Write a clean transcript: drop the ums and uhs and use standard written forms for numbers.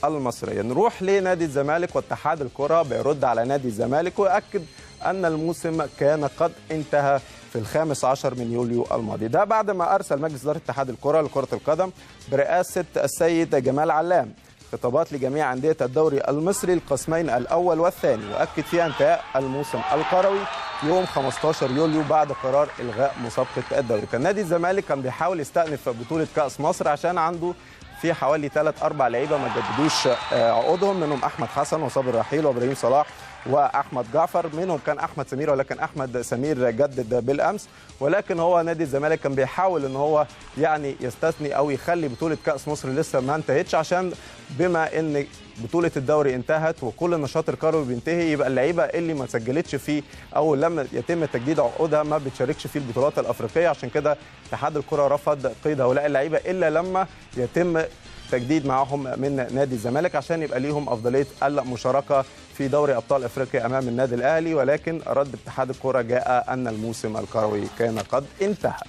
المصرية. نروح لنادي الزمالك، واتحاد الكرة بيرد على نادي الزمالك ويؤكد أن الموسم كان قد انتهى في 15 من يوليو الماضي. ده بعد ما أرسل مجلس إدارة اتحاد الكرة لكرة القدم برئاسة السيد جمال علام خطابات لجميع أندية الدوري المصري القسمين الأول والثاني، وأكد فيها انتهاء الموسم القروي يوم 15 يوليو بعد قرار إلغاء مسابقة الدوري. كان نادي الزمالك كان بيحاول يستأنف بطولة كأس مصر عشان عنده في حوالي 3-4 لعيبه ما جددوش عقودهم، منهم احمد حسن وصابر رحيل وابراهيم صلاح واحمد جعفر. منهم كان احمد سمير، ولكن احمد سمير جدد بالامس. ولكن هو نادي الزمالك كان بيحاول ان هو يعني يستثني او يخلي بطوله كاس مصر لسه ما انتهتش، عشان بما ان بطوله الدوري انتهت وكل النشاط الكروي بينتهي، يبقى اللعيبه اللي ما سجلتش فيه او لم يتم تجديد عقودها ما بتشاركش في البطولات الافريقيه. عشان كده اتحاد الكره رفض قيد هؤلاء اللعيبه الا لما يتم تجديد معهم من نادي الزمالك، عشان يبقى ليهم افضليه المشاركه في دوري ابطال افريقيا امام النادي الاهلي. ولكن رد اتحاد الكره جاء ان الموسم الكروي كان قد انتهى.